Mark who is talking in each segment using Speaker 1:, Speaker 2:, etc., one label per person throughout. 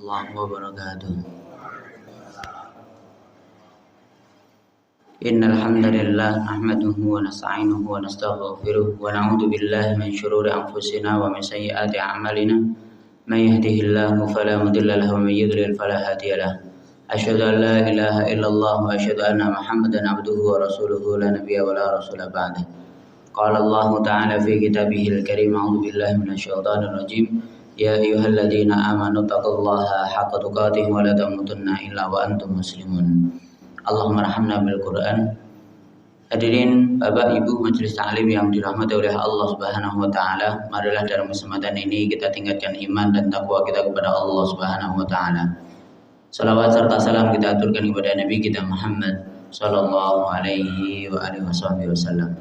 Speaker 1: warahmatullahi wabarakatuh. Innal hamdalillah nahmaduhu wa nasta'inuhu wa nastaghfiruh wa na'udzu billahi min shururi anfusina wa min sayyiati a'malina. May yahdihillahu fala mudilla lahu wa may yudlil fala hadiya lahu. Asyhadu an la ilaha illallah wa asyhadu anna Muhammadan abduhu wa rasuluhu la nabiyya wa la rasula ba'dahu. Qala Allah ta'ala fi kitabihil karim a'udzu billahi minasyaitonir rajim. Ya ayyuhalladzina amanu taqullaha haqqa tuqatih wa la tamutunna illa wa antum muslimun. Allahumma arhamna bil Quran. Hadirin Bapak Ibu majelis taklim yang dirahmati oleh Allah Subhanahu wa taala, marilah dalam kesempatan ini kita tingkatkan iman dan takwa kita kepada Allah Subhanahu wa taala. Salawat serta salam kita aturkan kepada Nabi kita Muhammad sallallahu alaihi wasallam.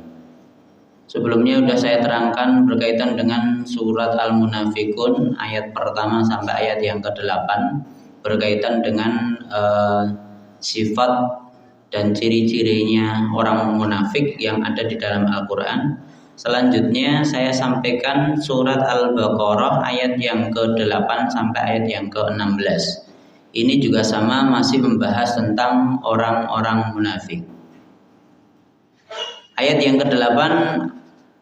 Speaker 1: Sebelumnya sudah saya terangkan berkaitan dengan surat Al-Munafiqun ayat pertama sampai ayat yang ke-8 berkaitan dengan sifat dan ciri-cirinya orang munafik yang ada di dalam Al-Quran. Selanjutnya saya sampaikan surat Al-Baqarah ayat yang ke-8 sampai ayat yang ke-16. Ini juga sama, masih membahas tentang orang-orang munafik. Ayat yang ke-8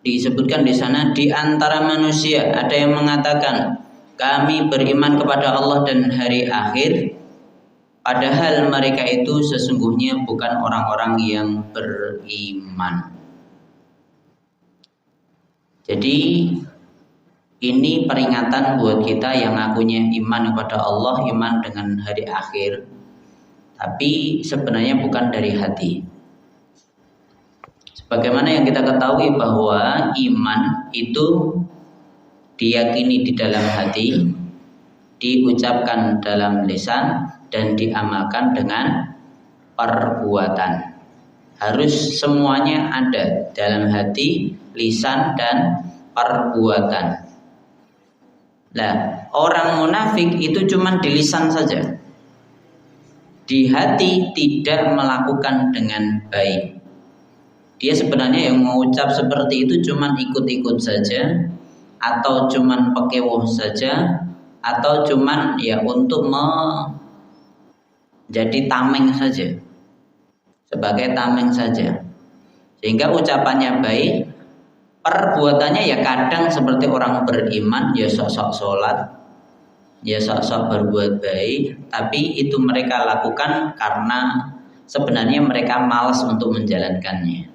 Speaker 1: disebutkan di sana, di antara manusia ada yang mengatakan kami beriman kepada Allah dan hari akhir, padahal mereka itu sesungguhnya bukan orang-orang yang beriman. Jadi ini peringatan buat kita yang ngakunya iman kepada Allah, iman dengan hari akhir, tapi sebenarnya bukan dari hati. Sebagaimana yang kita ketahui bahwa iman itu diyakini di dalam hati, diucapkan dalam lisan, dan diamalkan dengan perbuatan. Harus semuanya ada dalam hati, lisan, dan perbuatan. Nah, orang munafik itu cuma di lisan saja. Di hati tidak melakukan dengan baik. Dia sebenarnya yang mengucap seperti itu cuma ikut-ikut saja, atau cuma pekewuh saja, atau cuma ya untuk jadi tameng saja, sebagai tameng saja, sehingga ucapannya baik, perbuatannya ya kadang seperti orang beriman, ya sok-sok sholat, ya sok-sok berbuat baik, tapi itu mereka lakukan karena sebenarnya mereka malas untuk menjalankannya.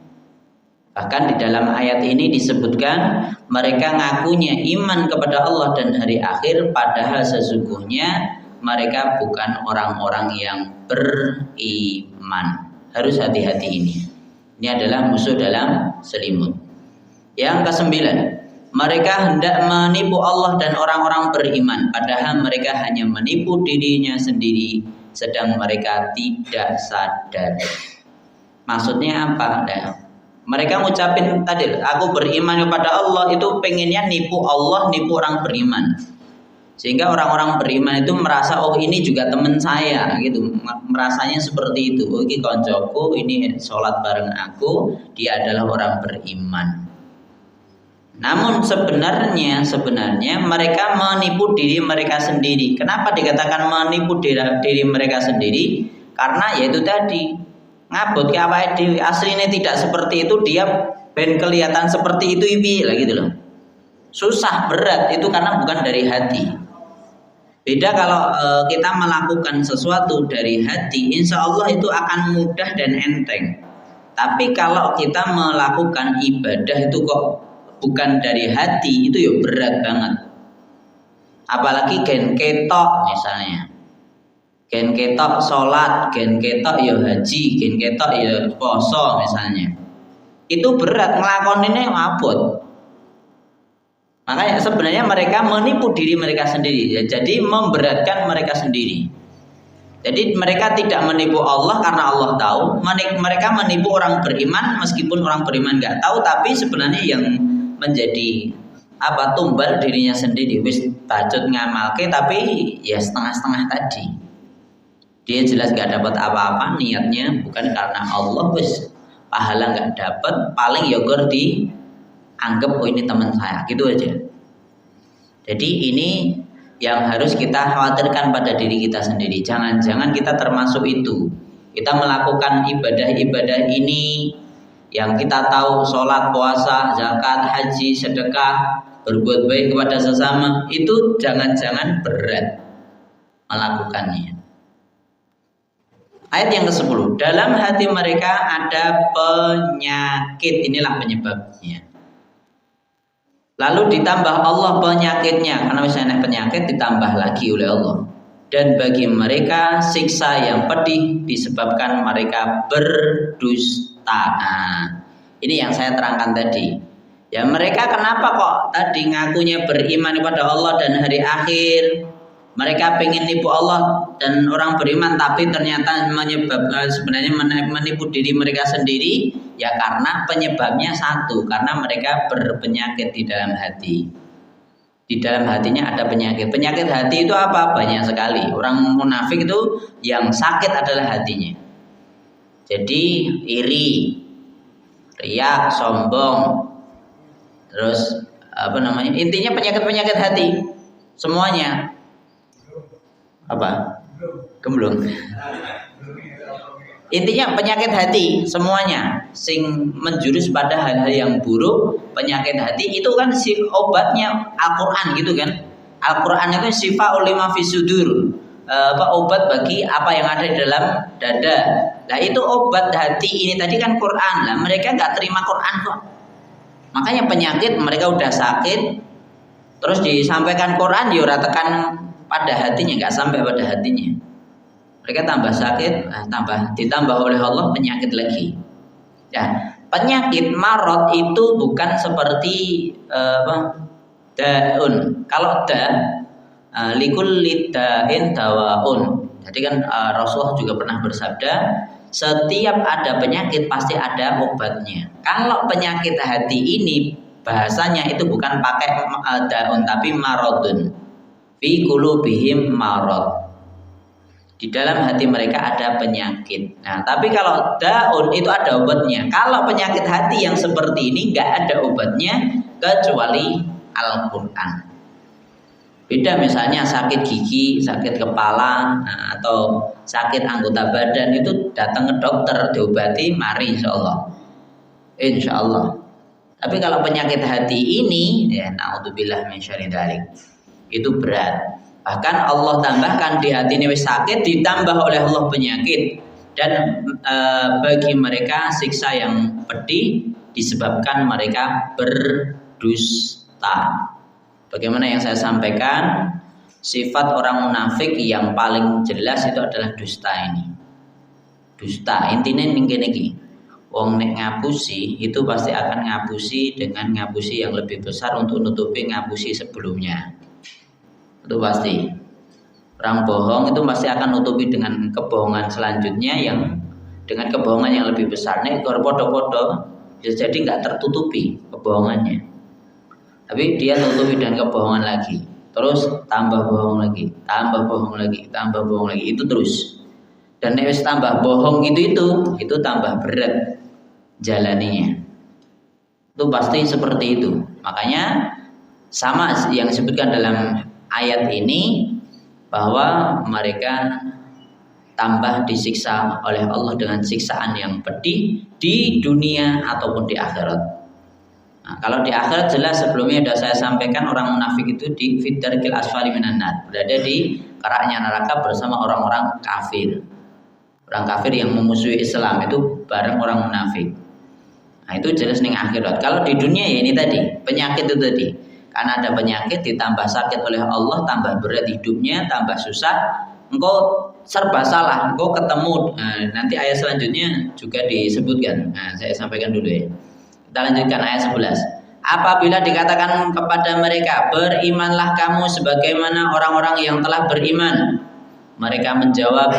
Speaker 1: Bahkan di dalam ayat ini disebutkan mereka ngakunya iman kepada Allah dan hari akhir, padahal sesungguhnya mereka bukan orang-orang yang beriman. Harus hati-hati ini. Ini adalah musuh dalam selimut. Yang ke-9, mereka hendak menipu Allah dan orang-orang beriman, padahal mereka hanya menipu dirinya sendiri, sedang mereka tidak sadar. Maksudnya apa? Nah, mereka ngucapin tadi, aku beriman kepada Allah, itu pengennya nipu Allah, nipu orang beriman. Sehingga orang-orang beriman itu merasa, oh ini juga teman saya, gitu. Merasanya seperti itu. Oh ini koncoku, ini sholat bareng aku, dia adalah orang beriman. Namun sebenarnya mereka menipu diri mereka sendiri. Kenapa dikatakan menipu diri mereka sendiri? Karena yaitu tadi, ngabut ke awake dhewe, aslinya tidak seperti itu, dia ben kelihatan seperti itu lah gitu loh. Susah, berat, itu karena bukan dari hati. Beda kalau kita melakukan sesuatu dari hati, insya Allah itu akan mudah dan enteng. Tapi kalau kita melakukan ibadah itu kok bukan dari hati, itu ya berat banget. Apalagi gen ketok misalnya, gen ketok sholat, gen ketok ya haji, gen ketok ya poso misalnya, itu berat, ngelakoninnya mabut. Makanya sebenarnya mereka menipu diri mereka sendiri, ya, jadi memberatkan mereka sendiri. Jadi mereka tidak menipu Allah karena Allah tahu, mereka menipu orang beriman meskipun orang beriman nggak tahu, tapi sebenarnya yang menjadi tumbal dirinya sendiri. Wis bacot ngamalke tapi ya setengah-setengah tadi. Dia jelas nggak dapat apa-apa, niatnya bukan karena Allah, wis pahala nggak dapat, paling ya dianggap oh ini teman saya, gitu aja. Jadi ini yang harus kita khawatirkan pada diri kita sendiri. Jangan-jangan kita termasuk itu. Kita melakukan ibadah-ibadah ini yang kita tahu, sholat, puasa, zakat, haji, sedekah, berbuat baik kepada sesama, itu jangan-jangan berat melakukannya. Ayat yang ke-10, dalam hati mereka ada penyakit, inilah penyebabnya. Lalu ditambah Allah penyakitnya, karena misalnya penyakit ditambah lagi oleh Allah. Dan bagi mereka siksa yang pedih disebabkan mereka berdusta. Nah, ini yang saya terangkan tadi. Ya, mereka kenapa kok tadi ngakunya beriman kepada Allah dan hari akhir? Mereka pengen nipu Allah dan orang beriman, tapi ternyata sebenarnya menipu diri mereka sendiri. Ya karena penyebabnya satu, karena mereka berpenyakit di dalam hati. Di dalam hatinya ada penyakit. Penyakit hati itu apa? Banyak sekali. Orang munafik itu yang sakit adalah hatinya. Jadi iri, riak, sombong, terus intinya penyakit-penyakit hati semuanya. Apa? Gemblung. Intinya penyakit hati semuanya sing menjurus pada hal-hal yang buruk. Penyakit hati itu kan si obatnya Al-Qur'an gitu kan. Al-Qur'an itu syifaa'ul lima fis sudur. Obat bagi apa yang ada di dalam dada. Nah, itu obat hati ini tadi kan Quran. Lah mereka enggak terima Quran kok. Makanya penyakit mereka udah sakit terus disampaikan Quran ya ora tekan pada hatinya, enggak sampai pada hatinya. Mereka tambah sakit, ditambah oleh Allah penyakit lagi. Ya, penyakit marot itu bukan seperti daun. Kalau likulli da'in dawaun. Jadi kan Rasulullah juga pernah bersabda, setiap ada penyakit pasti ada obatnya. Kalau penyakit hati ini bahasanya itu bukan pakai daun tapi marodun. Fi qulubihim marad. Di dalam hati mereka ada penyakit. Nah, tapi kalau daun itu ada obatnya. Kalau penyakit hati yang seperti ini nggak ada obatnya kecuali Al-Quran. Beda misalnya sakit gigi, sakit kepala, atau sakit anggota badan itu datang ke dokter diobati, mari insya Allah. Tapi kalau penyakit hati ini, ya naudzubillah min syarri dzalik, itu berat. Bahkan Allah tambahkan di hati ini sakit ditambah oleh Allah penyakit, dan bagi mereka siksa yang pedih disebabkan mereka berdusta. Bagaimana yang saya sampaikan, sifat orang munafik yang paling jelas itu adalah dusta ini. Dusta intinya niki. Wong nek ngapusi itu pasti akan ngapusi dengan ngapusi yang lebih besar untuk nutupi ngapusi sebelumnya. Itu pasti. Orang bohong itu pasti akan nutupi dengan kebohongan selanjutnya yang dengan kebohongan yang lebih besar. Nek podo-podo bisa jadi nggak tertutupi kebohongannya, tapi dia tutupi dengan kebohongan lagi, terus tambah bohong lagi, tambah bohong lagi, tambah bohong lagi, itu terus. Dan nek wis tambah bohong itu tambah berat jalaninya. Itu pasti seperti itu. Makanya sama yang disebutkan dalam ayat ini, bahwa mereka tambah disiksa oleh Allah dengan siksaan yang pedih di dunia ataupun di akhirat. Nah, kalau di akhirat jelas sebelumnya sudah saya sampaikan, orang munafik itu di fitarkil asfali minan nar, berada di keraknya neraka bersama orang-orang kafir. Orang kafir yang memusuhi Islam itu bareng orang munafik. Nah, itu jelas ning akhirat. Kalau di dunia ya ini tadi, penyakit itu tadi. Karena ada penyakit ditambah sakit oleh Allah, tambah berat hidupnya, tambah susah, engkau serba salah, engkau ketemu. Nah, nanti ayat selanjutnya juga disebutkan. Nah, saya sampaikan dulu ya. Kita lanjutkan ayat 11. Apabila dikatakan kepada mereka, berimanlah kamu sebagaimana orang-orang yang telah beriman, mereka menjawab,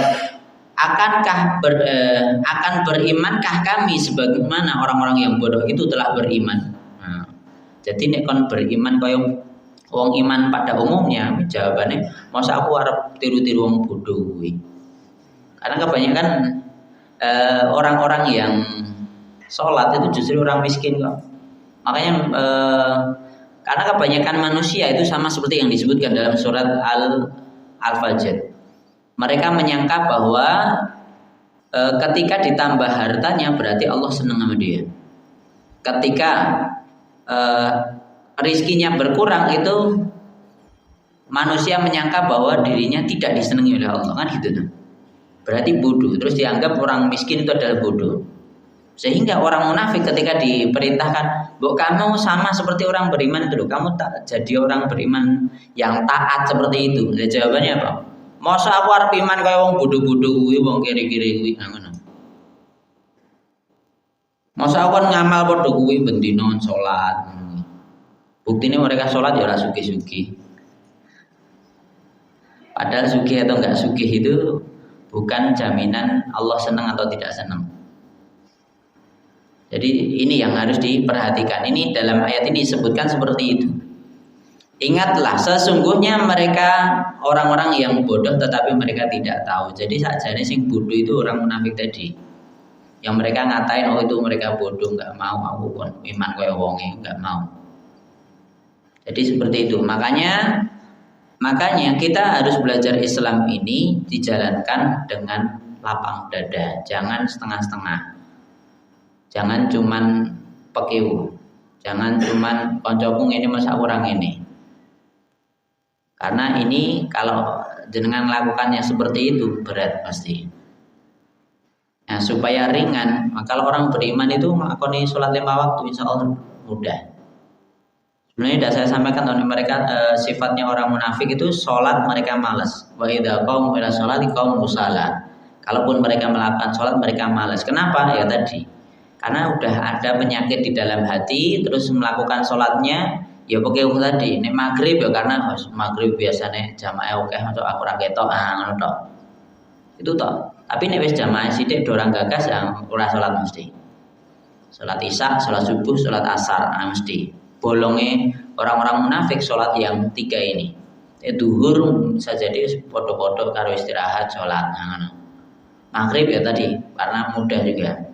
Speaker 1: akan berimankah kami sebagaimana orang-orang yang bodoh itu telah beriman? Jadi nek kon beriman kaya wong iman pada umumnya, jawabannya masa aku arep tiru-tiru wong bodoh kuwi. Karena kebanyakan orang-orang yang sholat itu justru orang miskin kok. Makanya Karena kebanyakan manusia itu sama seperti yang disebutkan dalam surat Al-Fajr. Mereka menyangka bahwa ketika ditambah hartanya berarti Allah senang sama dia. Ketika rizkinya berkurang itu manusia menyangka bahwa dirinya tidak disenangi oleh Allah, kan gitu tuh. Berarti bodoh. Terus dianggap orang miskin itu adalah bodoh. Sehingga orang munafik ketika diperintahkan, "Mbok kamu sama seperti orang beriman itu loh, kamu tak jadi orang beriman yang taat seperti itu." Nah, jawabannya apa? "Masa aku arep iman kaya wong bodoh-bodoh kuwi, wong kiri-kiri kuwi." Nah, ngono. Masa aku kan ngamal padha kuwi bendino salat. Buktine mereka salat ya ora sugih-sugih. Padahal sugih atau enggak sugih itu bukan jaminan Allah senang atau tidak senang. Jadi ini yang harus diperhatikan. Ini dalam ayat ini disebutkan seperti itu. Ingatlah, sesungguhnya mereka orang-orang yang bodoh tetapi mereka tidak tahu. Jadi sakjane sing bodoh itu orang munafik tadi. Yang mereka ngatain, oh itu mereka bodoh, nggak mau aku pun iman kaya wonge, nggak mau. Jadi seperti itu. Makanya kita harus belajar Islam ini dijalankan dengan lapang dada, jangan setengah-setengah. Jangan cuman pekiu, jangan cuman koncoku ini masa orang ini. Karena ini kalau jenengan lakukannya seperti itu berat pasti. Nah, supaya ringan, maka kalau orang beriman itu melakukan sholat 5 waktu, insya Allah mudah. Sebenarnya sudah saya sampaikan tentang mereka sifatnya orang munafik itu sholat mereka malas. Wa idza qamu ila sholati qamu kusala. Kalaupun mereka melakukan sholat mereka malas. Kenapa? Ya tadi. Karena udah ada penyakit di dalam hati, terus melakukan sholatnya, ya pokoknya tadi. Nek maghrib ya karena maghrib biasanya jamaah oke, untuk aku ra ketok, ngono tok. Itu tok. Tapi nek wis jamaah sithik dorang gagas yang ora sholat mesti. Sholat isya, sholat subuh, sholat asar mesti. Bolongnya orang-orang munafik sholat yang 3 ini. Duhur bisa jadi podo-podo karo istirahat sholat. Maghrib ya tadi karena mudah juga.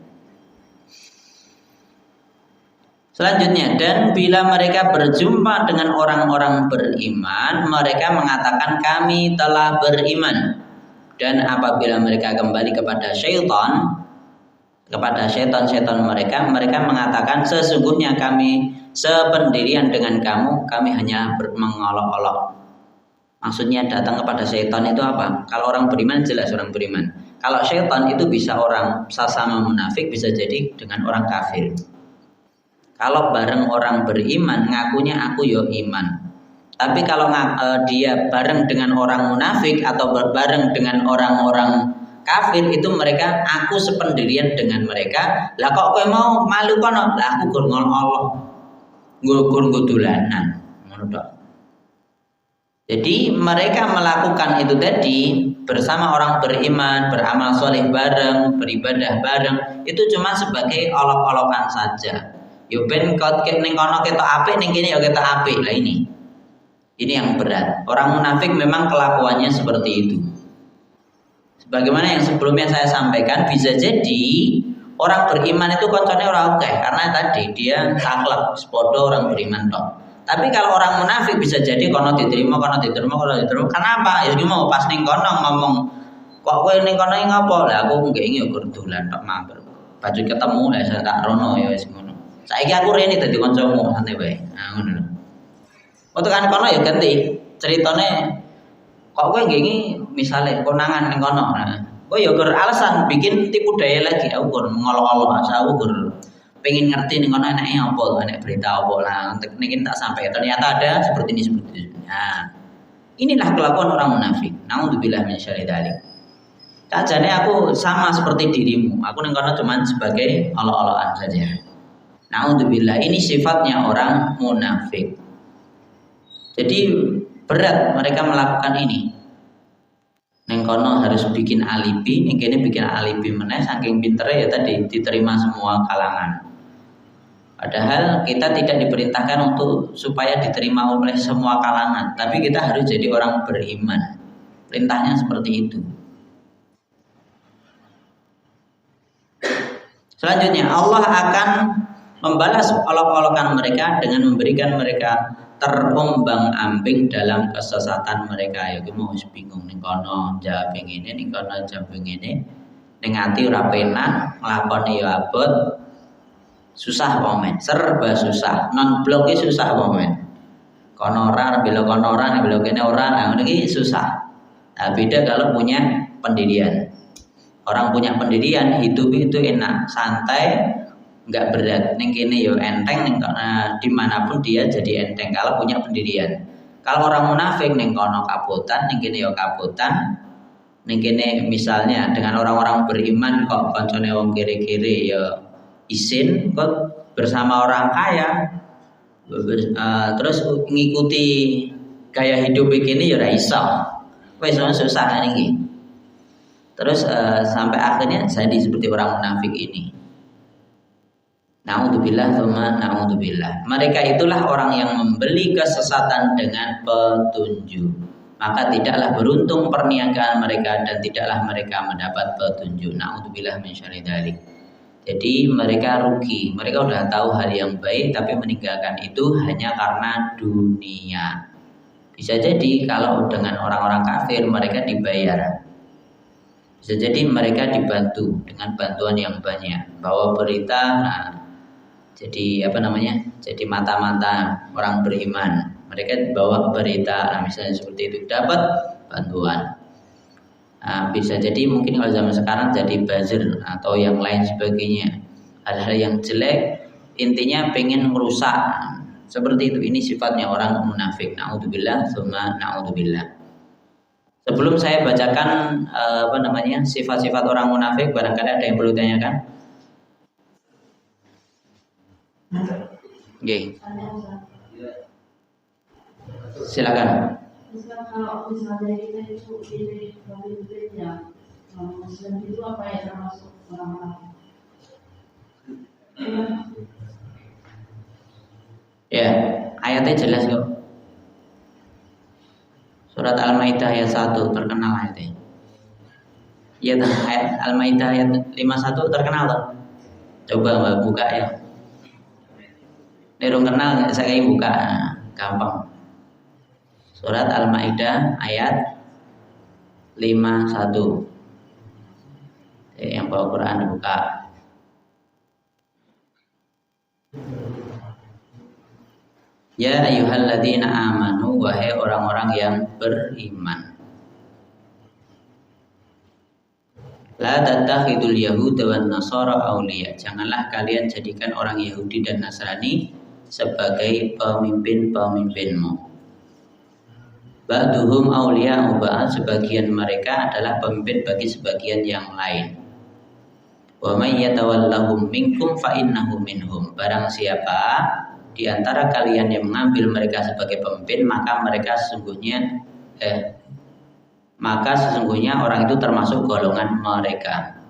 Speaker 1: Selanjutnya, dan bila mereka berjumpa dengan orang-orang beriman, mereka mengatakan kami telah beriman. Dan apabila mereka kembali kepada syaitan mereka mengatakan sesungguhnya kami sependirian dengan kamu, kami hanya mengolok-olok. Maksudnya datang kepada syaitan itu apa? Kalau orang beriman jelas orang beriman. Kalau syaitan itu bisa orang sesama munafik, bisa jadi dengan orang kafir. Kalau bareng orang beriman ngakunya aku yo iman. Tapi kalau dia bareng dengan orang munafik atau bareng dengan orang-orang kafir itu mereka aku sependirian dengan mereka. Lah kok kowe mau malu kono? Lah aku gur Allah. Gur dolanan. Ngono tok. Jadi mereka melakukan itu tadi bersama orang beriman, beramal soleh bareng, beribadah bareng, itu cuma sebagai olok-olokan saja. Yo ben ning kono ketok apik ning kene yo ketok apik. Lah ini yang berat. Orang munafik memang kelakuannya seperti itu. Sebagaimana yang sebelumnya saya sampaikan, bisa jadi orang beriman itu koncone ora oke karena tadi dia saklek sepodo orang beriman tok. Tapi kalau orang munafik bisa jadi kono diterima. Kenapa? Ya cuma pas ning kono ngomong kok kowe ning kono ngopo? Lah aku nggih yo dolan tok mampir. Baju ketemu lah saya tak rono ya wis ngono. Saiki aku rene dadi kancamu santai wae. Nah ngono lho. Waktu kan kono ya ganti ceritane kok kowe nggih misale konangan ning kono. Nah, kowe ya gur alasan bikin tipu daya lagi. Aku gur ngolok-olok asa aku gur pengen ngerti ning kono enake apa, enek berita apa lah. Niki tak sampai ternyata ada seperti ini. Nah, inilah kelakuan orang munafik. Nauzubillah min syarri dzalik. Sajane aku sama seperti dirimu. Aku ning kono cuman sebagai olok-olokan saja. Nauzubillah, ini sifatnya orang munafik. Jadi berat mereka melakukan ini. Neng kono harus bikin alibi, ning kene bikin alibi meneh saking pintere ya tadi diterima semua kalangan. Padahal kita tidak diperintahkan untuk supaya diterima oleh semua kalangan, tapi kita harus jadi orang beriman. Perintahnya seperti itu. Selanjutnya Allah akan membalas olok-olokan mereka dengan memberikan mereka terombang-ambing dalam kesesatan mereka. Ya mau bingung ning kono jawab ngene, ning kono jawab ngene. Ning ati ora penak, nglakoni ya abot. Susah momen, serba susah. Non blok iki susah momen. Kono ora belok kono ora, belok kene ora, nah ngono iki susah. Nah, beda kalau punya pendirian. Orang punya pendirian hidup itu enak, santai, nggak berat. Neng kene yo enteng, dimanapun dia jadi enteng kalau punya pendirian. Kalau orang munafik neng kono kabutan, neng kene yo kabutan, neng kene misalnya dengan orang-orang beriman kok koncone wong kiri-kiri yo isin, kok bersama orang kaya, terus ngikuti gaya hidup begini ya iso. Wes susah nih. Terus sampai akhirnya saya seperti orang munafik ini. Na'udzubillah tsumma na'udzubillah. Mereka itulah orang yang membeli kesesatan dengan petunjuk. Maka tidaklah beruntung perniagaan mereka dan tidaklah mereka mendapat petunjuk. Na'udzubillah min syarri dzalik. Jadi mereka rugi. Mereka sudah tahu hal yang baik tapi meninggalkan itu hanya karena dunia. Bisa jadi kalau dengan orang-orang kafir mereka dibayar. Bisa jadi mereka dibantu dengan bantuan yang banyak. Bawa berita, jadi jadi mata-mata orang beriman. Mereka bawa berita, misalnya seperti itu dapat bantuan. Bisa jadi mungkin kalau zaman sekarang jadi buzzer atau yang lain sebagainya. Hal-hal yang jelek intinya pengen merusak. Seperti itu. Ini sifatnya orang munafik. Na'udzubillah tsumma na'udzubillah. Sebelum saya bacakan sifat-sifat orang munafik, barangkali ada yang perlu ditanyakan. Oke. Silakan.
Speaker 2: Kalau misalnya kita itu pilih pemimpin yang Muslim itu apa yang termasuk orang munafik?
Speaker 1: Ya, ayatnya jelas kok. Surat Al-Maidah ayat 1 terkenal ayatnya. Ya, ayat Al-Maidah ayat 51 terkenal loh. Coba Mbak buka ya. Nerung kenal saya buka, gampang. Surat Al-Maidah ayat 51. Yang bawa Quran dibuka. Ya ayyuhalladzina amanu, wahai orang-orang yang beriman. La tattakhidul yahuda wan nasara awliya. Janganlah kalian jadikan orang Yahudi dan Nasrani sebagai pemimpin-pemimpinmu. Ba'duhum awliya ba'd, sebagian mereka adalah pemimpin bagi sebagian yang lain. Wa may yatawallahum minkum fa innahu minhum. Barang siapa di antara kalian yang mengambil mereka sebagai pemimpin, maka sesungguhnya orang itu termasuk golongan mereka.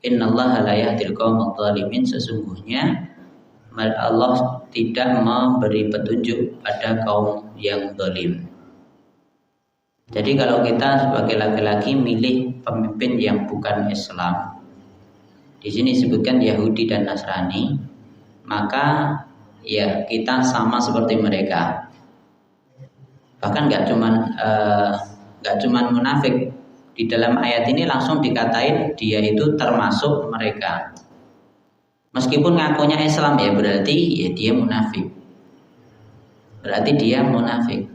Speaker 1: Innallaha la yahdil qaumadh dhalimin. Sesungguhnya Allah tidak memberi petunjuk pada kaum yang zalim. Jadi kalau kita sebagai laki-laki milih pemimpin yang bukan Islam, di sini disebutkan Yahudi dan Nasrani, maka ya kita sama seperti mereka. Bahkan nggak cuman munafik. Di dalam ayat ini langsung dikatain dia itu termasuk mereka. Meskipun ngakunya Islam ya berarti ya dia munafik. Berarti dia munafik.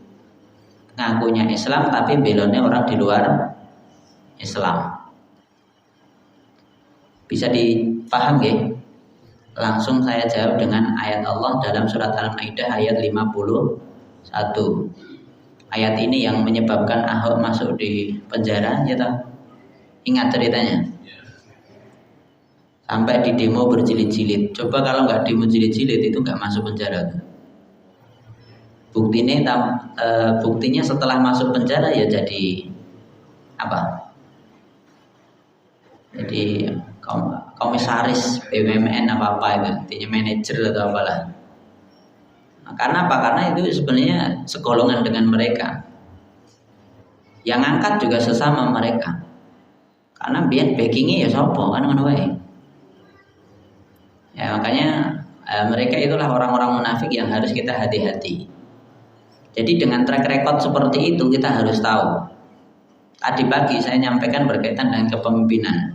Speaker 1: Ngakunya Islam tapi belonnya orang di luar Islam. Bisa dipaham ya? Langsung saya jawab dengan ayat Allah dalam surat Al-Maidah ayat 51. Ayat ini yang menyebabkan Ahok masuk di penjara, ya toh? Ingat ceritanya? Sampai di demo berjilid-jilid. Coba kalau nggak demo jilid-jilid itu nggak masuk penjara. Buktinya setelah masuk penjara ya jadi apa? Jadi komisaris BUMN apa itu, intinya manajer atau apalah. Nah, karena apa? Karena itu sebenarnya segolongan dengan mereka. Yang angkat juga sesama mereka. Karena biar backingnya ya sopo kan ngono wae. Ya makanya mereka itulah orang-orang munafik yang harus kita hati-hati. Jadi dengan track record seperti itu kita harus tahu. Tadi pagi saya nyampaikan berkaitan dengan kepemimpinan.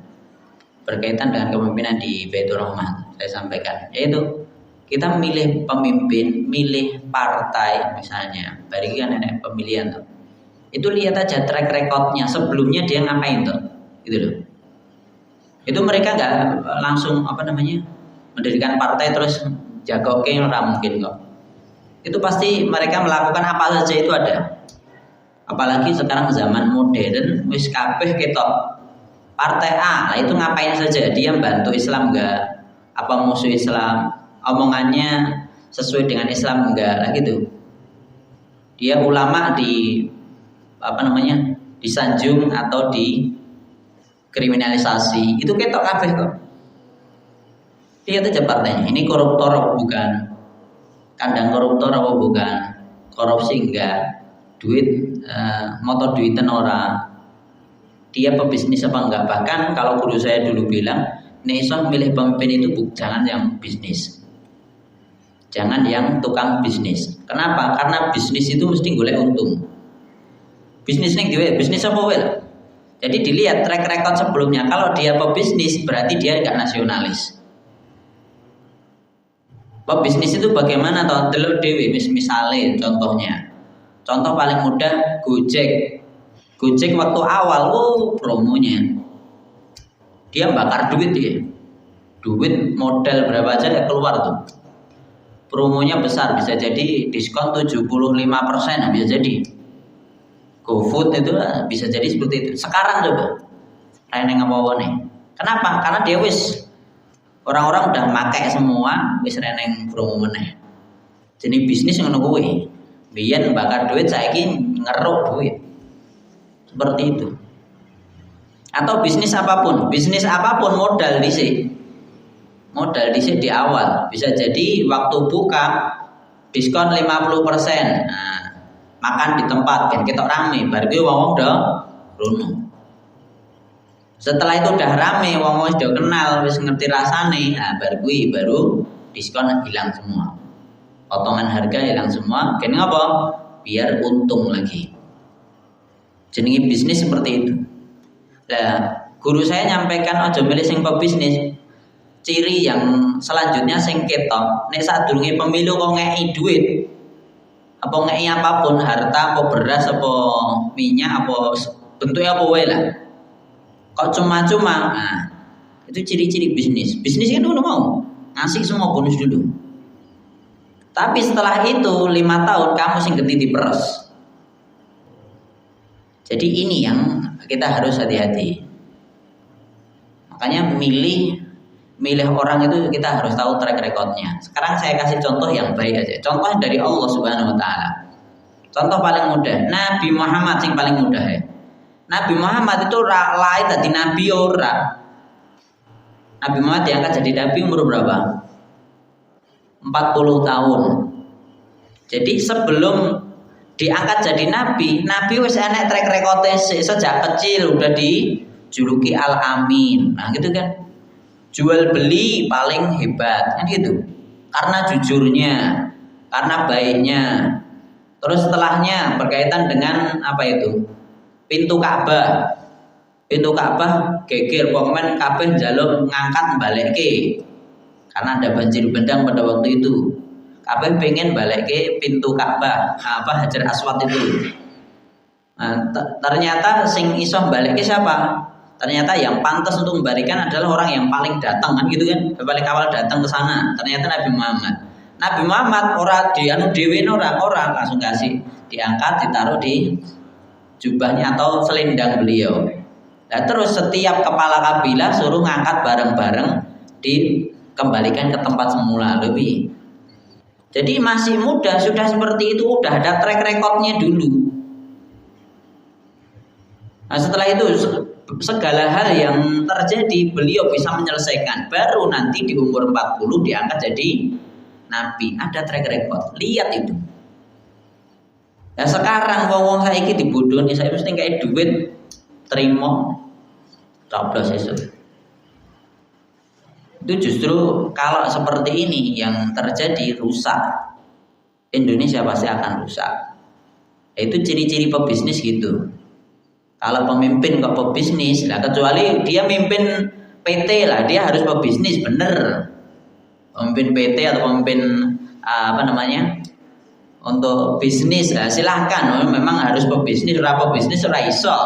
Speaker 1: Berkaitan dengan kepemimpinan di Baitur Rahman, saya sampaikan, yaitu kita milih pemimpin, milih partai misalnya, bari kan ada pemilihan tuh. Itu lihat aja track recordnya, sebelumnya dia ngapain tuh, gitu loh. Itu mereka nggak langsung mendirikan partai terus jagoke ora mungkin kok. Itu pasti mereka melakukan apa saja itu ada. Apalagi sekarang zaman modern, wis kabeh ketok. Partai A, lah itu ngapain saja? Dia bantu Islam enggak? Apa musuh Islam? Omongannya sesuai dengan Islam enggak? Lah gitu. Dia ulama disanjung atau dikriminalisasi. Itu ketok kabeh kok. Lihat aja partainya. Ini koruptor apa bukan? Kandang koruptor apa bukan? Korupsi enggak? Duit motor duiten ora. Dia pebisnis apa enggak? Bahkan kalau guru saya dulu bilang, Neson milih pemimpin itu jangan yang bisnis, jangan yang tukang bisnis. Kenapa? Karena bisnis itu mesti golek untung. Bisnis ning dhewe, bisnis apa wae. Jadi dilihat track record sebelumnya. Kalau dia pebisnis berarti dia enggak nasionalis. Pebisnis itu bagaimana toh? Delok dhewe misalnya contohnya. Contoh paling mudah Gojek. Gojek waktu awal, promonya dia bakar duit ya, duit modal berapa aja ya keluar tuh. Promonya besar, bisa jadi diskon 75%, bisa jadi. GoFood itu bisa jadi seperti itu. Sekarang coba, reneng apa nih? Kenapa? Karena dia orang-orang udah makai semua, reneng promo meneh. Jadi bisnis ngono kuwi. Biyen bakar duit, saiki ngeruk duit. Seperti itu. Atau bisnis apapun modal dhisik. Modal dhisik di awal. Bisa jadi waktu buka diskon 50%. Nah, makan di tempat kan ketok rame, bar kuwi wong-wong udah rono. Setelah itu udah rame, wong-wong udah kenal, wis ngerti rasane, nah baru diskon hilang semua. Potongan harga hilang semua. Kene apa? Biar untung lagi. Jenenge bisnis seperti itu. Nah, guru saya nyampaikan aja milih sing pebisnis. Ciri yang selanjutnya sing ketok, nek sadurunge pemilu kok ngeki duit. Apa ngeki apapun, harta apa beras apa minyak apa bentuknya apa wae lah. Kok cuma-cuma. Nah, itu ciri-ciri bisnis. Bisnis kan udah mau ngasih semua bonus dulu. Tapi setelah itu 5 tahun kamu sing genti diperes. Jadi ini yang kita harus hati-hati. Makanya milih orang itu kita harus tahu track recordnya. Sekarang saya kasih contoh yang baik aja. Contoh dari Allah Subhanahu Wa Taala. Contoh paling mudah. Nabi Muhammad yang paling mudah ya. Nabi Muhammad itu lahir jadi nabi ora. Nabi Muhammad diangkat jadi nabi umur berapa? 40 tahun. Jadi sebelum diangkat jadi nabi wis enek track record sejak kecil udah dijuluki Al-Amin. Nah gitu kan. Jual beli paling hebat kan gitu. Karena jujurnya, karena baiknya. Terus setelahnya berkaitan dengan apa itu? Pintu Ka'bah. Pintu Ka'bah geger pokoknya kabeh njaluk ngangkat balekke. Karena ada banjir bandang pada waktu itu. Kabeh pengen balekke pintu Ka'bah, Hajar Aswad itu. Nah, ternyata sing iso balekke siapa? Ternyata yang pantas untuk membalikan adalah orang yang paling datang kan gitu kan, paling awal datang ke sana. Ternyata Nabi Muhammad. Nabi Muhammad ora dianu dhewe orang langsung kasih, diangkat ditaruh di jubahnya atau selendang beliau. Nah, terus setiap kepala kabilah suruh ngangkat bareng-bareng dikembalikan ke tempat semula lebih. Jadi masih muda sudah seperti itu, udah ada track recordnya dulu. Nah setelah itu segala hal yang terjadi beliau bisa menyelesaikan. Baru nanti di umur 40 diangkat jadi nabi. Ada track record. Lihat itu. Nah sekarang wong saiki dibodohni, saya mesti kayak duit terima coblos itu. Itu justru kalau seperti ini yang terjadi rusak. Indonesia pasti akan rusak. Itu ciri-ciri pebisnis gitu. Kalau pemimpin kok pebisnis, lah kecuali dia mimpin PT lah, dia harus pebisnis bener. Pemimpin PT atau pemimpin untuk bisnis, nah, silahkan. Memang harus pebisnis, pebisnis ora iso.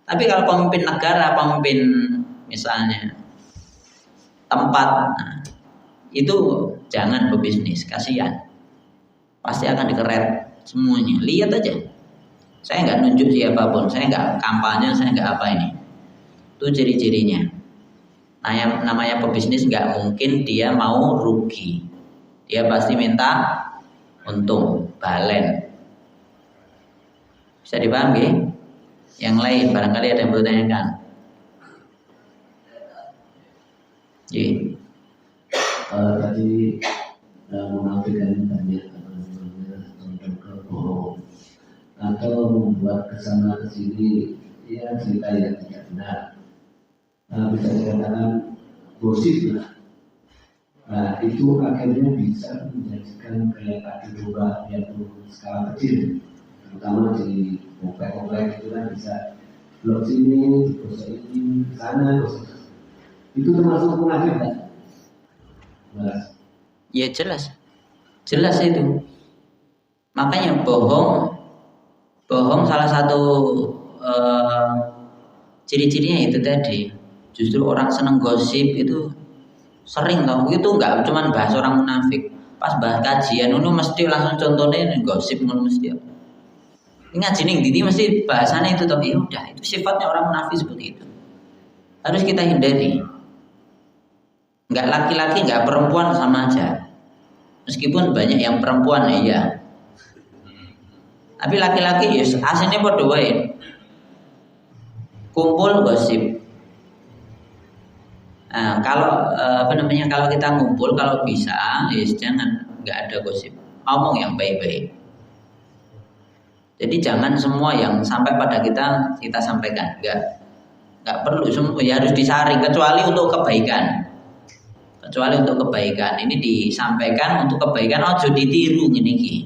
Speaker 1: Tapi kalau pemimpin negara, pemimpin misalnya tempat, nah, itu jangan pebisnis, kasihan. Pasti akan dikeret semuanya. Lihat aja. Saya nggak nunjuk siapapun, saya nggak kampanye, saya nggak apa ini. Itu ciri-cirinya. Nah, yang namanya pebisnis nggak mungkin dia mau rugi. Dia pasti minta untung, balen. Bisa dipahami? Yang lain barangkali ada yang bertanyakan. Jadi
Speaker 3: tadi mengampilkan banyak bohong atau membuat kesana kesini, ya cerita yang tidak benar. Bisa dikatakan gosip lah. Nah, itu akhirnya bisa menjadikan kayak adu domba yang skala kecil, terutama di komplek-komplek itu kan bisa blok sini, dosa ini, sana, dosa. Itu termasuk munafik kan? Jelas.
Speaker 1: Ya jelas itu. Makanya bohong salah satu ciri-cirinya itu tadi. Justru orang seneng gosip itu sering tau. Itu enggak cuma bahas orang munafik. Pas bahas kajian itu mesti langsung contohnya gosip mesti. Ini ngaji ning ndi mesti bahasannya itu toh. Ya udah, itu sifatnya orang munafik seperti itu. Harus kita hindari. Enggak laki-laki, enggak perempuan sama aja. Meskipun banyak yang perempuan ya. Tapi laki-laki ya aslinya padha wae. Kumpul gosip. Nah, kalau kalau kita ngumpul, kalau bisa, jangan nggak ada gosip, ngomong yang baik-baik. Jadi jangan semua yang sampai pada kita sampaikan, nggak perlu semua, ya harus disaring kecuali untuk kebaikan. Kecuali untuk kebaikan, ini disampaikan untuk kebaikan, ojo ditiru gini.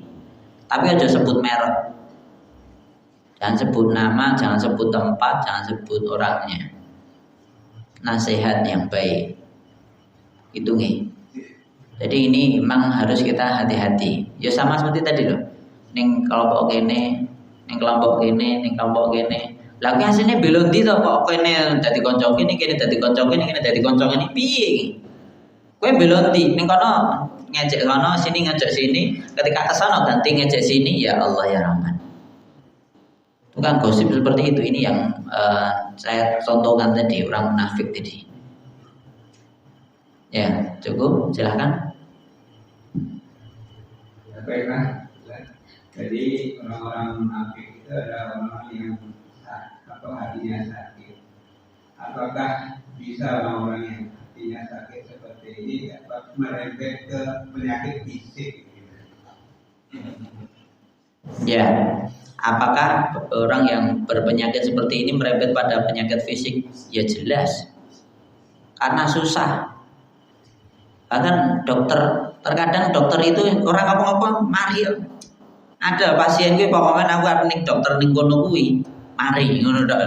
Speaker 1: Tapi ojo sebut merek, jangan sebut nama, jangan sebut tempat, jangan sebut orangnya. Nasihat yang baik itu nih. Jadi ini memang harus kita hati-hati. Ya sama seperti tadi loh. Ning kelompok kene, ning kelompok kene, ning kelompok kene. Lah ki asline belum ndi to kok kene dadi kanca kene, kene dadi kanca kene, kene dadi kanca kene piye? Kowe belum ndi ning kono ngejek kono, sini ngejek sini, ketika kesana ganti ngejek sini, ya Allah ya Rahman. Itu kan gosip seperti itu. Ini yang saya contohkan tadi, orang munafik tadi. Ya, cukup, silahkan.
Speaker 4: Ya, baiklah. Jadi orang-orang munafik itu adalah orang yang hatinya sakit. Apakah bisa orang yang hatinya sakit seperti ini dapat merembet ke penyakit fisik?
Speaker 1: Ya. Apakah orang yang berpenyakit seperti ini merembet pada penyakit fisik? Ya jelas. Karena susah. Bahkan terkadang dokter itu orang apa-apa mari. Ada pasien gue pokoknya aku arep ning dokter ning kono kuwi, mari ngono tok.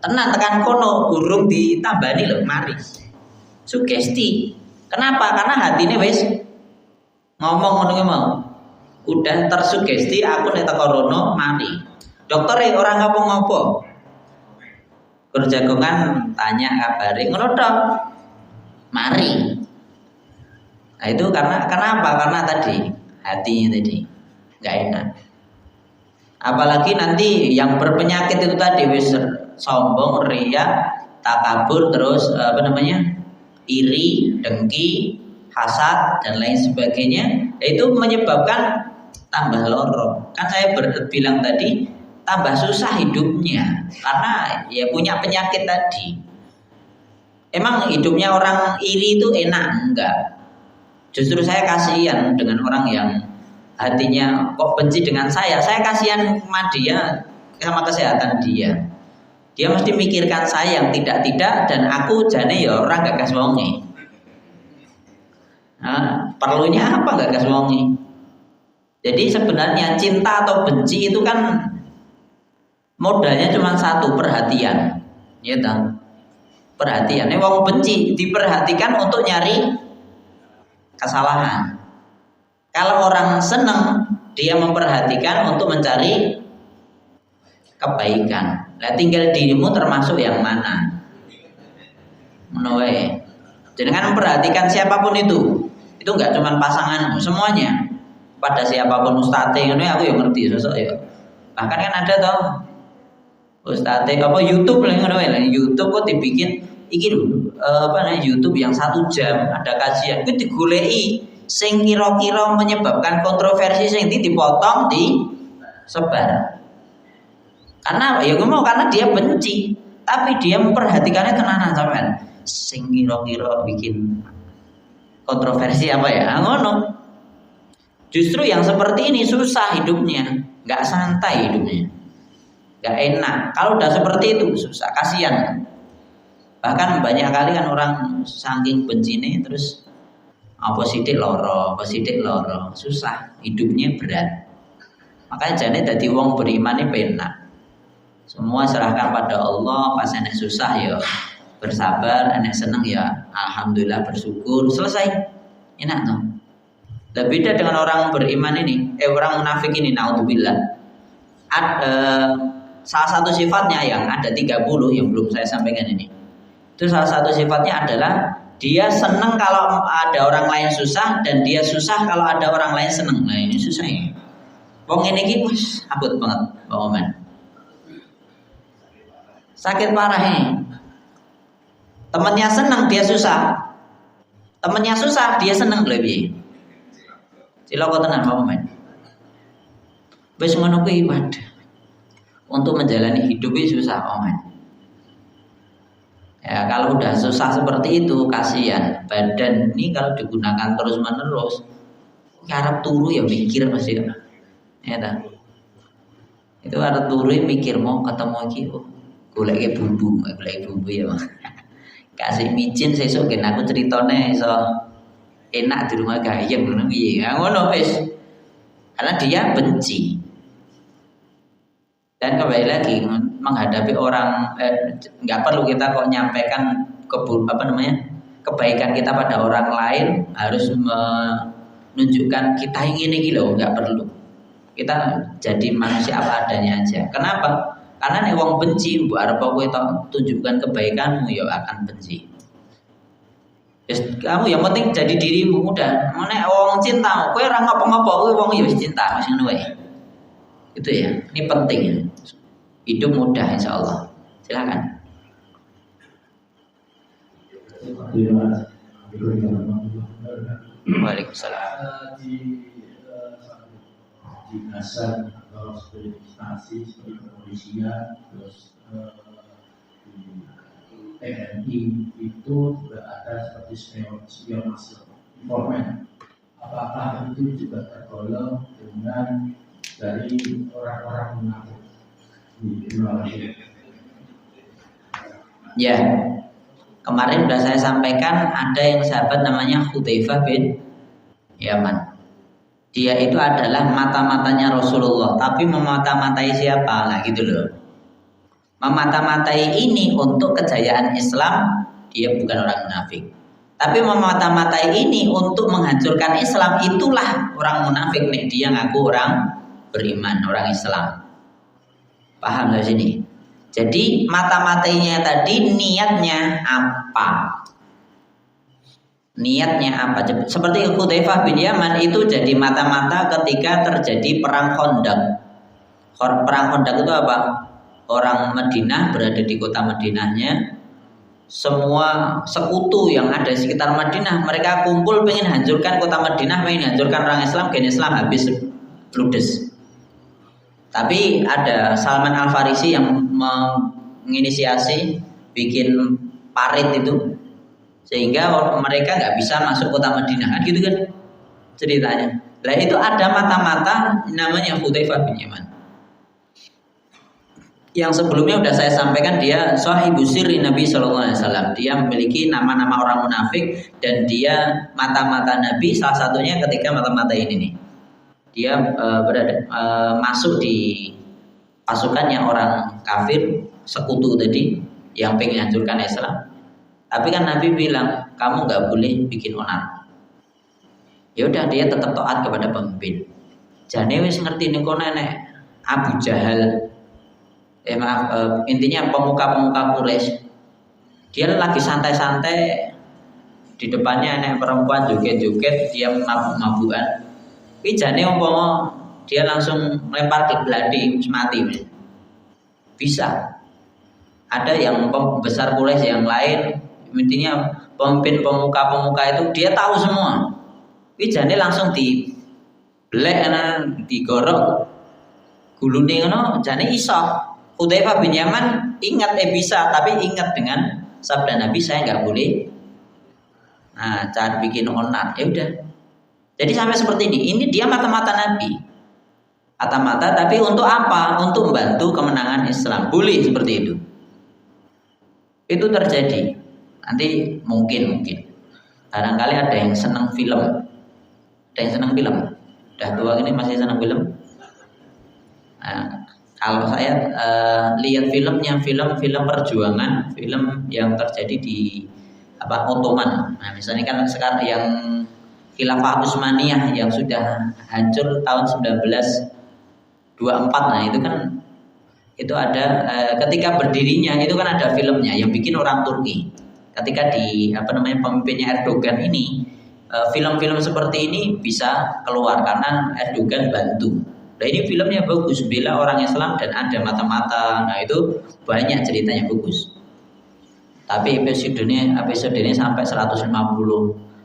Speaker 1: Tenan tekan kono urung ditambani lho, mari. Sugesti. Kenapa? Karena hatine wis ngomong ngono ki mau. Udah tersugesti aku nek teko rono mari. Dokter orang ngopo-ngopo. Kerjagongan tanya kabare ngono tok. Mari. Nah itu kenapa? Karena tadi hatinya tadi enggak enak. Apalagi nanti yang berpenyakit itu tadi wis sombong, riya, takabur, terus iri, dengki, hasad dan lain sebagainya. Itu menyebabkan tambah lorong. Kan saya bilang tadi tambah susah hidupnya karena ya punya penyakit tadi. Emang hidupnya orang iri itu enak? Enggak. Justru saya kasihan dengan orang yang hatinya kok benci dengan saya. Saya kasihan sama dia, sama kesehatan dia. Dia mesti mikirkan saya yang tidak-tidak dan aku jane ya orang gak gas wonge. Nah, perlunya apa gak gas wonge? Jadi sebenarnya cinta atau benci itu kan modalnya cuma satu, perhatian. Ya kan? Perhatian. Wong benci diperhatikan untuk nyari kesalahan. Kalau orang seneng, dia memperhatikan untuk mencari kebaikan. Nah, tinggal dirimu termasuk yang mana. Menawa. Jangan memperhatikan siapapun itu nggak cuma pasanganmu, semuanya. Pada siapapun ustadz ini aku yang ngerti sosok ya. Bahkan kan ada toh ustadz apa YouTube lah ngono ya. YouTube kok dibikin iki lho YouTube yang 1 jam ada kajian itu digoleki sing kira-kira menyebabkan kontroversi sing dipotong disebar. Karena ya ngomong karena dia benci, tapi dia memperhatikannya tenanan sampean. Sing kira-kira bikin kontroversi apa ya? Ngono. Justru yang seperti ini susah hidupnya, nggak santai hidupnya, nggak enak. Kalau udah seperti itu susah, kasihan. Bahkan banyak kali kan orang saking bencine terus apa sidik loro, susah, hidupnya berat. Makanya jane dadi wong beriman ini penak. Semua serahkan pada Allah, pas enek susah ya bersabar, enek seneng ya alhamdulillah bersyukur, selesai. Enak tuh. Dan beda dengan orang beriman ini, orang munafik ini, naudzubillah. Salah satu sifatnya yang ada 30 yang belum saya sampaikan ini. Itu salah satu sifatnya adalah dia senang kalau ada orang lain susah dan dia susah kalau ada orang lain senang. Nah ini susah ya. Wong ini ki wis abot banget, Pak Oman. Sakit parah ini. Temannya senang dia susah. Temannya susah dia senang lebih. Cilaka tenan Pak Oman. Wis ngono kuwi ibadah. Untuk menjalani hidup itu susah Pak Oman. Ya kalau udah susah seperti itu kasihan badan ini kalau digunakan terus menerus harap turu ya mikir pasti ya tak? Itu harap turu mikir mau ketemu lagi golek bumbu ya Bang. Kasih micin sesuk gen aku ceritone iso enak di rumah gayeng ngono piye ya ngono wis karena dia benci. Dan kembali lagi menghadapi orang nggak perlu kita kok nyampaikan kebaikan kita pada orang lain harus menunjukkan kita ingin ini loh, nggak perlu. Kita jadi manusia apa adanya aja. Kenapa? Karena nih wong benci, mbok arep kowe tunjukkan kebaikanmu ya akan benci. Yes, kamu yang penting jadi dirimu udah. Nek wong cinta, kowe ora ngopo-ngopo, kowe wong ya wis cinta, wis ngono wae. Itu ya, ini penting ya. Hidup mudah insya Allah. Silakan. Waalaikumsalam.
Speaker 3: Di dasar atau sebagai instansi seperti kepolisian, terus di TNI itu sudah ada seperti spionase informan. Apakah itu juga tergolong dengan dari orang-orang munafik?
Speaker 1: Ya, kemarin sudah saya sampaikan ada yang sahabat namanya Hudzaifah bin Yaman. Dia itu adalah mata-matanya Rasulullah, tapi memata-matai siapa? Nah gitu loh. Memata-matai ini untuk kejayaan Islam, dia bukan orang munafik. Tapi memata-matai ini untuk menghancurkan Islam, itulah orang munafik nih. Dia ngaku orang beriman, orang Islam. Paham dari sini? Jadi mata-matainya tadi niatnya apa? Niatnya apa? Seperti Hudzaifah bin Yaman itu jadi mata-mata ketika terjadi perang Khandaq. Perang Khandaq itu apa? Orang Madinah berada di kota Madinahnya, semua sekutu yang ada di sekitar Madinah mereka kumpul pengen hancurkan kota Madinah, pengen hancurkan orang Islam, gen Islam habis ludes. Tapi ada Salman Al Farisi yang menginisiasi bikin parit itu sehingga mereka nggak bisa masuk kota Madinah kan gitu kan ceritanya. Nah itu ada mata-mata namanya Hudzaifah bin Yaman. Yang sebelumnya sudah saya sampaikan dia sahibu sirri Nabi SAW. Dia memiliki nama-nama orang munafik dan dia mata-mata Nabi, salah satunya ketika mata-mata ini nih. dia masuk di pasukannya orang kafir sekutu tadi yang pengen hancurkan Islam. Tapi kan Nabi bilang kamu nggak boleh bikin onar. Ya udah dia tetap taat kepada pemimpin. Jane wis ngerti ning kono nenek Abu Jahal. Intinya pemuka-pemuka Quraisy. Dia lagi santai-santai di depannya nenek perempuan joget-joget, dia mabuk-mabukan. Iki jane umpama dia langsung lempar ke beladi mati. Bisa. Ada yang besar Quraisy yang lain, intinya pemimpin pemuka-pemuka itu dia tahu semua. Iki jane langsung di blek ana digorok gulune ngono jane iso. Hudzaifah bin Yaman ingat bisa, tapi ingat dengan sabda Nabi saya nggak boleh cara bikin onar. Ya udah. Jadi sampai seperti ini. Ini dia mata-mata Nabi. Mata-mata tapi untuk apa? Untuk membantu kemenangan Islam. Boleh seperti itu. Itu terjadi. Nanti mungkin barangkali ada yang senang film. Ada yang senang film. Udah tua ini masih senang film. Nah, kalau saya lihat filmnya, film perjuangan, film yang terjadi di Ottoman. Nah, misalnya kan sekarang yang Khilafah Utsmaniyah yang sudah hancur tahun 1924. Nah, itu kan itu ada ketika berdirinya itu kan ada filmnya yang bikin orang Turki. Ketika di pemimpinnya Erdogan ini, film-film seperti ini bisa keluar karena Erdogan bantu. Nah, ini filmnya bagus, bela orang Islam dan ada mata-mata. Nah, itu banyak ceritanya bagus. Tapi episode ini sampai 150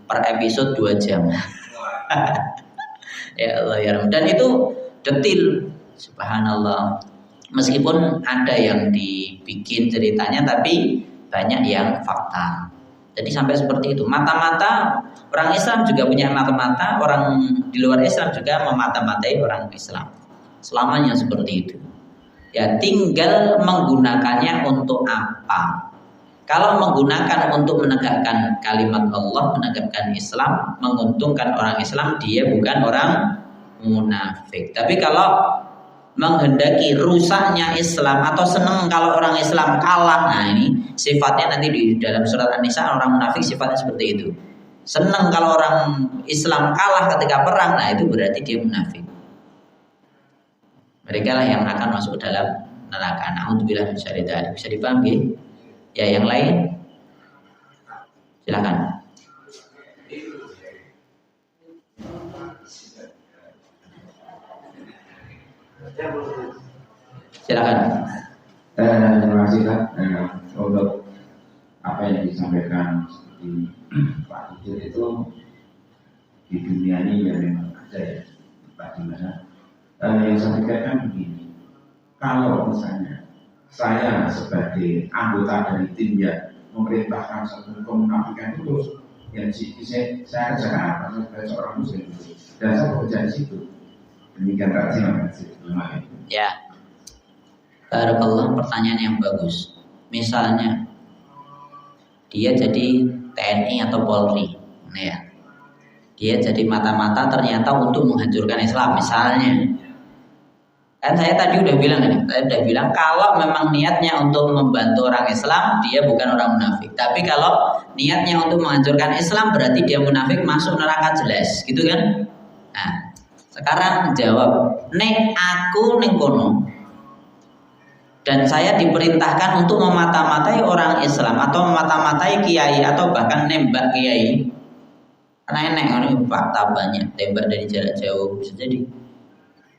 Speaker 1: per episode 2 jam. Ya Allah ya Rabb. Dan itu detil, subhanallah. Meskipun ada yang dibikin ceritanya, tapi banyak yang fakta. Jadi sampai seperti itu. Mata-mata orang Islam juga punya mata-mata, orang di luar Islam juga memata-matai orang Islam. Selamanya seperti itu. Ya tinggal menggunakannya untuk apa. Kalau menggunakan untuk menegakkan kalimat Allah, menegakkan Islam, menguntungkan orang Islam, dia bukan orang munafik. Tapi kalau menghendaki rusaknya Islam atau senang kalau orang Islam kalah, nah ini sifatnya nanti di dalam surat An-Nisa, orang munafik sifatnya seperti itu. Senang kalau orang Islam kalah ketika perang, nah itu berarti dia munafik. Mereka lah yang akan masuk dalam neraka. Na'udzubillah min syarri dzalik. Bisa dipahami? Ya, yang lain silakan. Silakan.
Speaker 5: Terima kasih Pak untuk apa yang disampaikan seperti Pak Ujur itu di dunia ini ya memang ada ya Pak Dimana. Yang saya pikirkan begini, kalau misalnya saya sebagai anggota dari tim yang memerintahkan satu kemunafikan itu, yang saya kerjakan apa? Saya sebagai seorang muslim dan saya bekerja di situ. Demikian terima kasih.
Speaker 1: Ya, barakallah, pertanyaan yang bagus. Misalnya dia jadi TNI atau Polri, ya, dia jadi mata-mata ternyata untuk menghancurkan Islam, misalnya. Kan saya tadi udah bilang kalau memang niatnya untuk membantu orang Islam, dia bukan orang munafik. Tapi kalau niatnya untuk menghancurkan Islam, berarti dia munafik, masuk neraka jelas, gitu kan? Nah, sekarang jawab, nek aku ning kono dan saya diperintahkan untuk memata-matai orang Islam atau memata-matai kiai atau bahkan nembak kiai. Karena enek ini fakta banyak, tembak dari jarak jauh bisa jadi.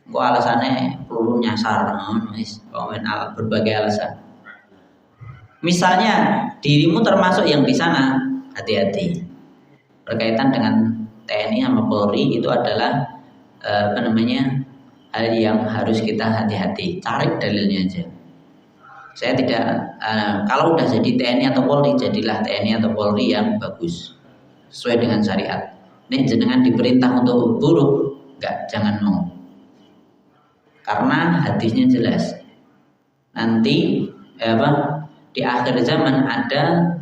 Speaker 1: Kok alasannya perlu nyasar, berbagai alasan. Misalnya dirimu termasuk yang di sana, hati-hati. Berkaitan dengan TNI sama Polri itu adalah hal yang harus kita hati-hati. Cari dalilnya aja. Saya tidak, kalau udah jadi TNI atau Polri, jadilah TNI atau Polri yang bagus, sesuai dengan syariat. Nih jenengan diperintah untuk buruk, jangan mau. Karena hadisnya jelas. Nanti di akhir zaman ada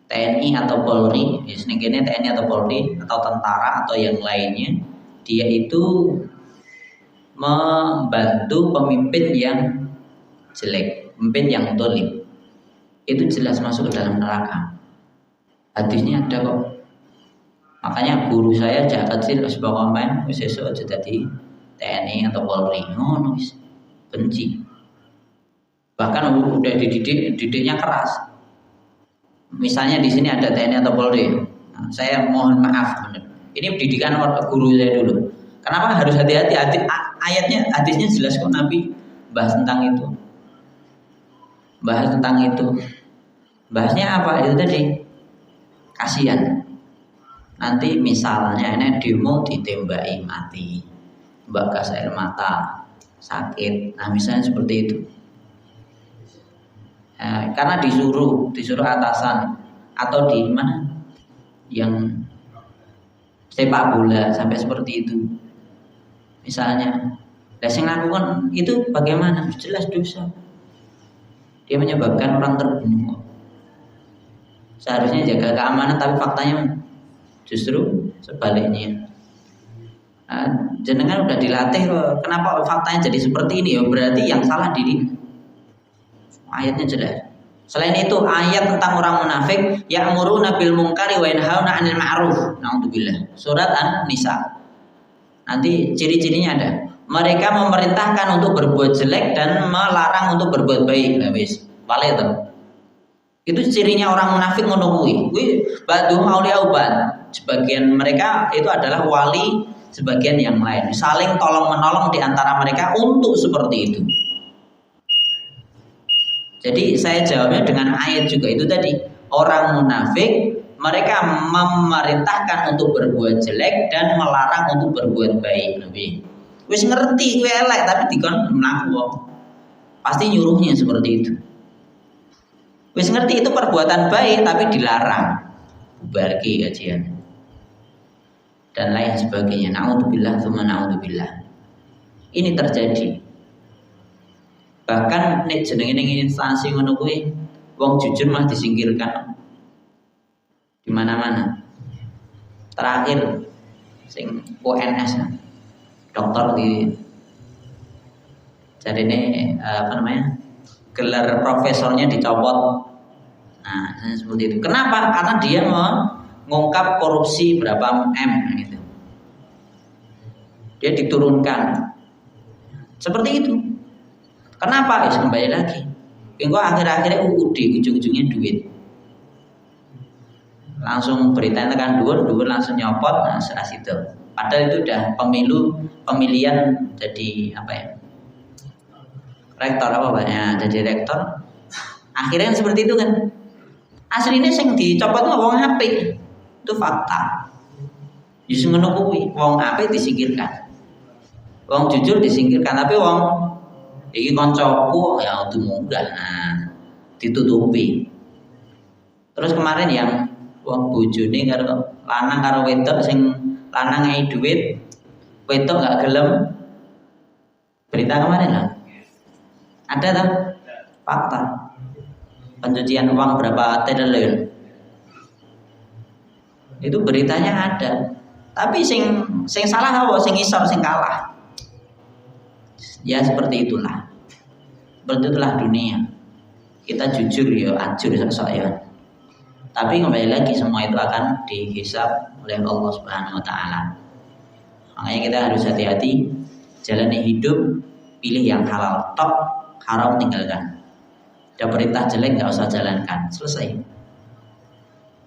Speaker 1: TNI atau Polri, misalnya TNI atau Polri atau tentara atau yang lainnya, dia itu membantu pemimpin yang jelek, pemimpin yang tolim, itu jelas masuk ke dalam neraka. Hadisnya ada kok. Makanya guru saya jak kecil wis pokoke wis esuk aja dadi TNI atau Polri, ngono wis benci. Bahkan udah didiknya keras. Misalnya di sini ada TNI atau Polri, nah, saya mohon maaf, bener. Ini pendidikan guru saya dulu. Kenapa harus hati-hati? Ayatnya, hadisnya jelas kok Nabi bahas tentang itu. Bahas tentang itu. Bahasnya apa? Itu tadi. Kasihan. Nanti misalnya ini demo ditembaki mati, mbak gas air mata, sakit. Nah misalnya seperti itu. Karena disuruh atasan atau di mana yang sepak bola sampai seperti itu. Misalnya, yang lakukan itu bagaimana? Jelas dosa. Dia menyebabkan orang terbunuh. Seharusnya jaga keamanan, tapi faktanya justru sebaliknya. Nah, jenengan udah dilatih kok. Kenapa faktanya jadi seperti ini? Ya berarti yang salah diri. Ayatnya jelas. Selain itu ayat tentang orang munafik, ya'muruna bil munkari wa yanhauna 'anil ma'ruf. Nauzubillah. Surat An-Nisa. Nanti ciri-cirinya ada. Mereka memerintahkan untuk berbuat jelek dan melarang untuk berbuat baik. Nah, wis, wale itu. Itu cirinya orang munafik ngono kuwi. Kuwi ba'dhum auliya ba'd. Sebagian mereka itu adalah wali sebagian yang lain. Saling tolong-menolong di antara mereka untuk seperti itu. Jadi saya jawabnya dengan ayat juga itu tadi. Orang munafik mereka memerintahkan untuk berbuat jelek dan melarang untuk berbuat baik. Lebih. Wis ngerti kowe elek tapi dikon mlaku. Pasti nyuruhnya seperti itu. Wis ngerti itu perbuatan baik tapi dilarang. Bubarki kajian. Dan lain sebagainya. Naudzubillah tsumma naudzubillah. Ini terjadi. Bahkan nek jenenge ning instansi ngono kuwi wong jujur malah disingkirkan. Di mana-mana. Terakhir sing UNS dokter di jadi ini gelar profesornya dicopot. Nah, seperti itu. Kenapa? Karena dia mengungkap korupsi berapa M gitu. Dia diturunkan. Seperti itu. Kenapa? Ya kembali lagi. Engko akhir-akhirnya UUD ujung-ujungnya duit. Langsung berita tekan dhuwur langsung nyopot, nah setelah situ. Padahal itu udah pemilihan jadi apa ya? Rektor apa banyak jadi rektor. Akhirnya seperti itu kan. Aslinya sing dicopot wong apik. Itu fakta. Justru ngono kuwi, wong apik disingkirkan. Wong jujur disingkirkan, tapi wong iki koncoku ya udah munggah, nah ditutupi. Terus kemarin yang wong bojone karo lanang karo wedok sing lanang ngai duit, wedok gak gelem. Berita kemarin lah. Ada tak? Fakta. Pencucian uang berapa triliun. Itu beritanya ada. Tapi sing salah apa? Sing isor sing kalah. Ya seperti itulah. Seperti itulah dunia. Kita jujur ya, ajur sok ya. Tapi kembali lagi semua itu akan dihisab oleh Allah Subhanahu wa taala. Makanya kita harus hati-hati jalani hidup, pilih yang halal, tok haram tinggalkan. Ada perintah jelek enggak usah jalankan, selesai.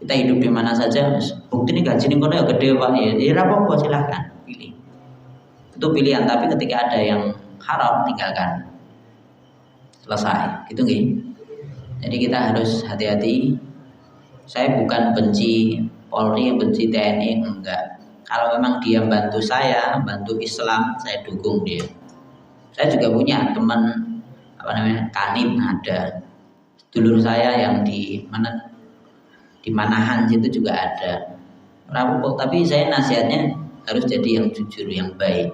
Speaker 1: Kita hidup di mana saja, bukti ini gaji ini kono ya gede Pak, ya apa-apa silahkan pilih. Itu pilihan, tapi ketika ada yang haram tinggalkan. Selesai, gitu nggih. Jadi kita harus hati-hati. Saya bukan benci Polri, benci TNI, enggak. Kalau memang dia bantu saya, bantu Islam, saya dukung dia. Saya juga punya teman Kanib ada. Dulur saya yang di Manahan situ juga ada. Tapi saya nasihatnya harus jadi yang jujur, yang baik.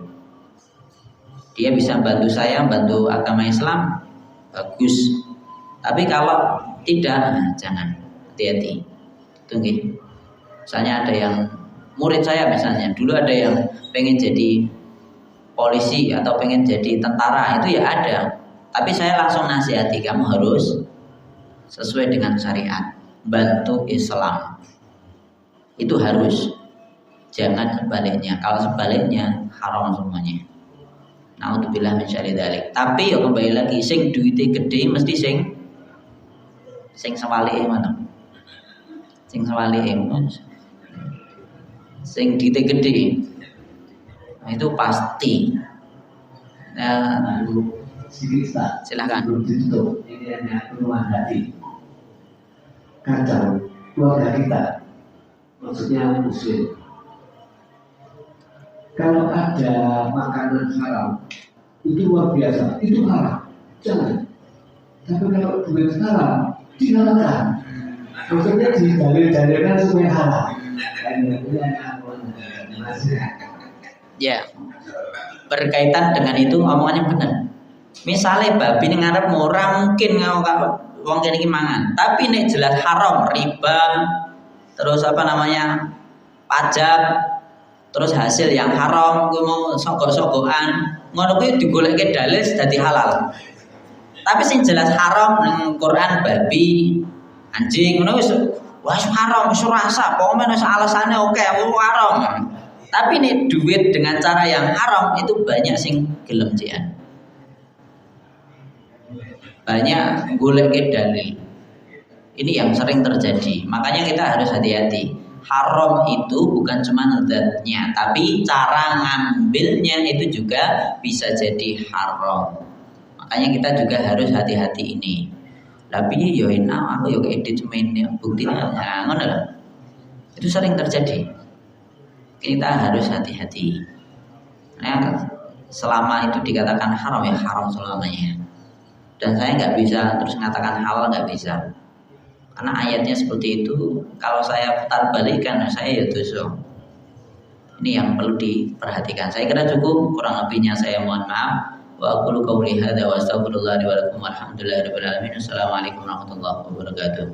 Speaker 1: Dia bisa bantu saya, bantu agama Islam, bagus. Tapi kalau tidak, jangan. Hati-hati. Itu nggih. Misalnya ada yang murid saya misalnya, dulu ada yang pengen jadi polisi atau pengen jadi tentara, itu ya ada. Tapi saya langsung nasihati, kamu harus sesuai dengan syariat, bantu Islam. Itu harus. Jangan sebaliknya. Kalau sebaliknya haram semuanya. Naudzubillah min syarri dzalik. Tapi ya kembali lagi, sing duite gede mesti sing sewalike mana? Sing sewalike. Sing duite gede. Nah, itu pasti. Nah, silakan.
Speaker 3: Belum ditutup. Ini hanya perumahan hati. Kacau keluarga kita, maksudnya muslim. Kalau ada makanan haram, itu luar biasa, itu haram, jangan. Tapi kalau duit haram, dihalalkan. Maksudnya didalil-dalilkan supaya halal.
Speaker 1: Ya, berkaitan dengan itu omongannya benar. Misalnya babi ini ngarep murah mungkin wong kene iki mangan, tapi nek jelas haram, riba, terus pajak, terus hasil yang haram, kuwi mau sogok-sogokan, ngono kuwi digoleke dalil dadi halal. Tapi sing jelas haram nang Quran babi, anjing ngono wis haram, wis rasa, pokoke wis alasane oke, haram. Tapi nih duit dengan cara yang haram itu banyak sing gelem jian. Banyak golek dalil. Ini yang sering terjadi. Makanya kita harus hati-hati. Haram itu bukan cuma zatnya, tapi cara ngambilnya itu juga bisa jadi haram. Makanya kita juga harus hati-hati ini. Tapi yo enak aku yo edit semennya buktinya ngono lho. Itu sering terjadi. Kita harus hati-hati. Nah, selama itu dikatakan haram ya haram selamanya. Dan saya nggak bisa terus mengatakan halal, nggak bisa. Karena ayatnya seperti itu. Kalau saya putar balikan, saya ya dosa. Ini yang perlu diperhatikan. Saya kira cukup. Kurang lebihnya saya mohon maaf. Wa aqulu qouli hadza wa astaghfirullah li wa lakum walhamdulillahirabbil alamin. Assalamualaikum warahmatullahi wabarakatuh.